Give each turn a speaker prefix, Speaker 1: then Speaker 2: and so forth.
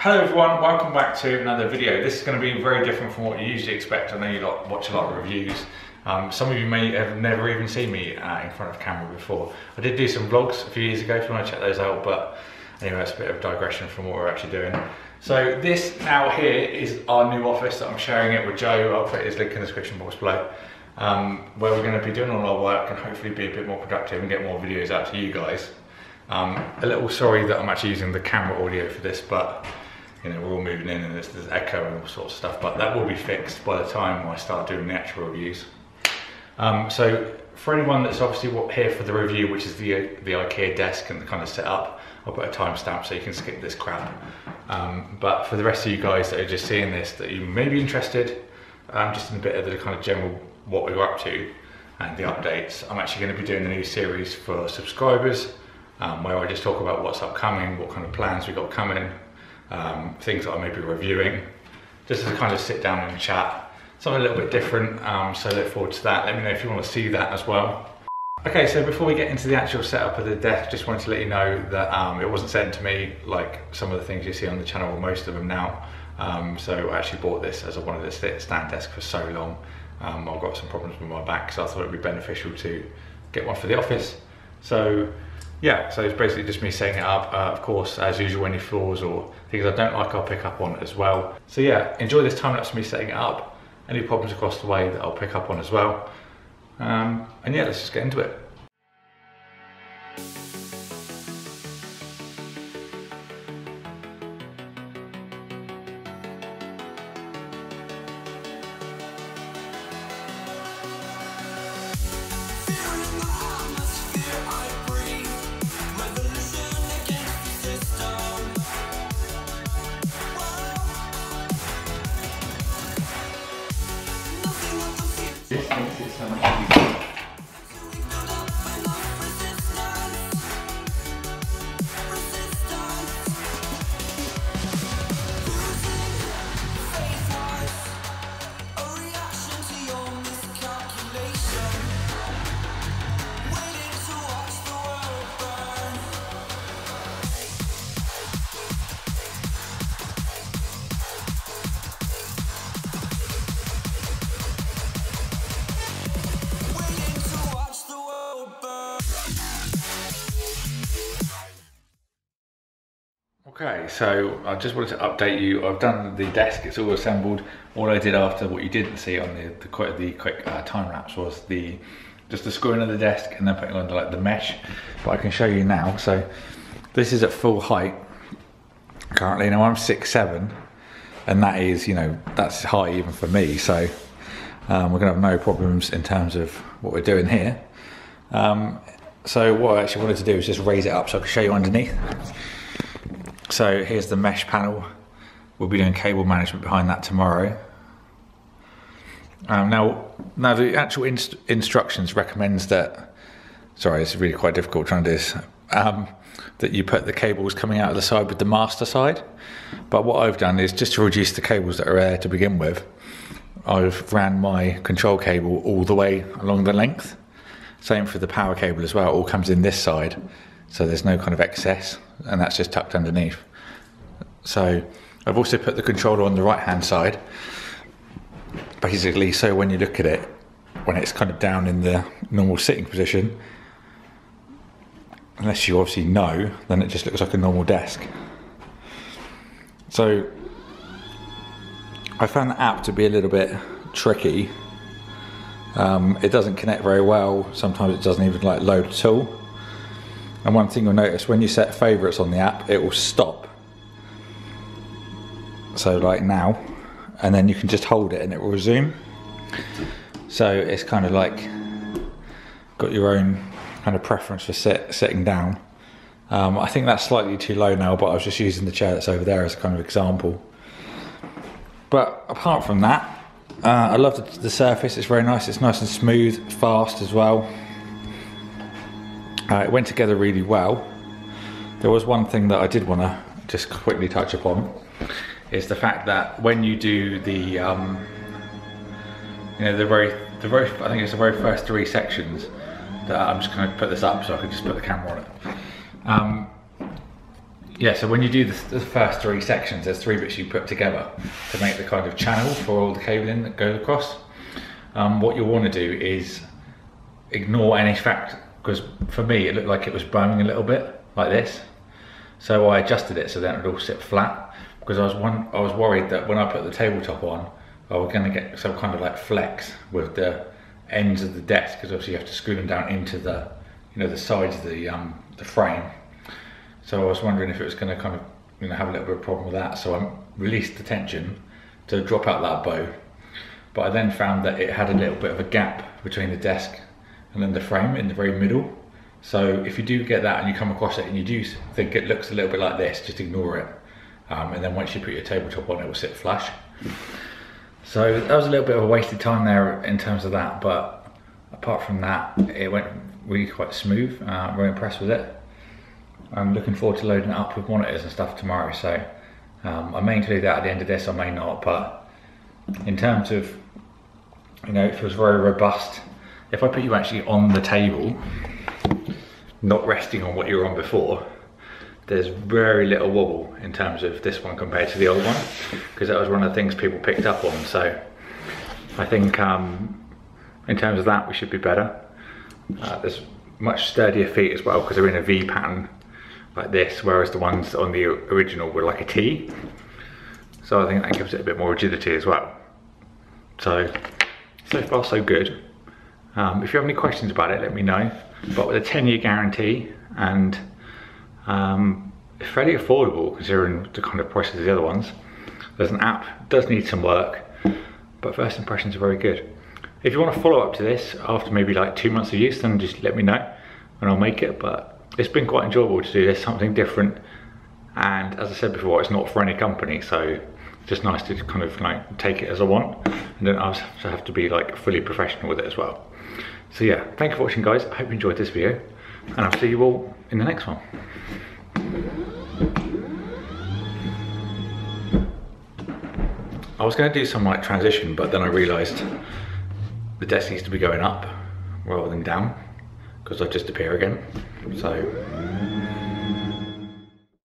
Speaker 1: Hello everyone, welcome back to another video. This is going to be very different from what you usually expect. I know you lot watch a lot of reviews. Some of you may have never even seen me in front of camera before. I did do some vlogs a few years ago if you want to check those out, but anyway, it's a bit of a digression from what we're actually doing. So this now here is our new office that I'm sharing it with Joe. I'll put his link in the description box below, where we're going to be doing all our work and hopefully be a bit more productive and get more videos out to you guys. A little sorry that I'm actually using the camera audio for this, but you know, we're all moving in and there's echo and all sorts of stuff, but that will be fixed by the time I start doing the actual reviews. So for anyone that's obviously here for the review, which is the IKEA desk and the kind of setup, I'll put a timestamp so you can skip this crap. But for the rest of you guys that are just seeing this, that you may be interested, just in a bit of the kind of general what we're up to and the updates, I'm actually going to be doing a new series for subscribers, where I just talk about what's upcoming, what kind of plans we got coming, things that I may be reviewing, just to kind of sit down and chat. Something a little bit different, so look forward to that. Let me know if you want to see that as well. Okay, so before we get into the actual setup of the desk, just wanted to let you know that it wasn't sent to me like some of the things you see on the channel, or most of them now. So I actually bought this as I wanted to stand desk for so long. I've got some problems with my back, so I thought it would be beneficial to get one for the office. So yeah, so it's basically just me setting it up. Of course, as usual, any flaws or things I don't like, I'll pick up on as well. So yeah, enjoy this time lapse of me setting it up. Any problems across the way that I'll pick up on as well. And yeah, let's just get into it. This makes it so much easier. Okay, so I just wanted to update you. I've done the desk, it's all assembled. All I did after what you didn't see on the quick time lapse was just the screwing of the desk and then putting on like the mesh. But I can show you now. So this is at full height currently. Now I'm 6'7", and that is, you know, that's high even for me. So we're gonna have no problems in terms of what we're doing here. So what I actually wanted to do is just raise it up so I can show you underneath. So here's the mesh panel. We'll be doing cable management behind that tomorrow. Now the actual instructions recommends that, sorry, it's really quite difficult trying to do this, that you put the cables coming out of the side with the master side. But what I've done is, just to reduce the cables that are there to begin with, I've ran my control cable all the way along the length. Same for the power cable as well, it all comes in this side. So there's no kind of excess, and that's just tucked underneath. So I've also put the controller on the right hand side, basically so when you look at it, when it's kind of down in the normal sitting position, unless you obviously know, then it just looks like a normal desk. So I found the app to be a little bit tricky. It doesn't connect very well, sometimes it doesn't even like load at all. And one thing you'll notice, when you set favourites on the app, it will stop. So like now, and then you can just hold it and it will resume. So it's kind of like got your own kind of preference for sitting down. I think that's slightly too low now, but I was just using the chair that's over there as a kind of example. But apart from that, I love the surface, it's very nice, it's nice and smooth, fast as well. It went together really well. There was one thing that I did want to just quickly touch upon, is the fact that when you do the, you know, I think it's the very first 3 sections that I'm just going to put this up so I can just put the camera on it. Yeah, so when you do the first 3 sections, there's 3 bits you put together to make the kind of channel for all the cabling that goes across. What you'll want to do is ignore any fact, because for me it looked like it was burning a little bit like this. So I adjusted it so then it would all sit flat, because I was worried that when I put the tabletop on, I was going to get some kind of like flex with the ends of the desk, because obviously you have to screw them down into the, you know, the sides of the frame. So I was wondering if it was going to kind of, you know, have a little bit of problem with that. So I released the tension to drop out that bow. But I then found that it had a little bit of a gap between the desk and then the frame in the very middle. So if you do get that and you come across it and you do think it looks a little bit like this, just ignore it. And then once you put your tabletop on, it will sit flush. So that was a little bit of a wasted time there in terms of that. But apart from that, it went really quite smooth. I'm very impressed with it. I'm looking forward to loading it up with monitors and stuff tomorrow, so I may include that at the end of this, I may not, but in terms of, you know, it feels very robust. If I put you actually on the table, not resting on what you were on before, there's very little wobble in terms of this one compared to the old one, because that was one of the things people picked up on. So I think in terms of that, we should be better. There's much sturdier feet as well, because they're in a V pattern like this, whereas the ones on the original were like a T. So I think that gives it a bit more rigidity as well. So far so good. If you have any questions about it, let me know. But with a 10-year guarantee and fairly affordable considering the kind of prices of the other ones. There's an app, it does need some work, but first impressions are very good. If you want to follow up to this after maybe like 2 months of use, then just let me know and I'll make it. But it's been quite enjoyable to do this, something different. And as I said before, it's not for any company, so it's just nice to kind of like take it as I want. And then I also have to be like fully professional with it as well. So yeah, thank you for watching guys. I hope you enjoyed this video and I'll see you all in the next one. I was going to do some like transition, but then I realised the desk needs to be going up rather than down, because I'll just appear again. So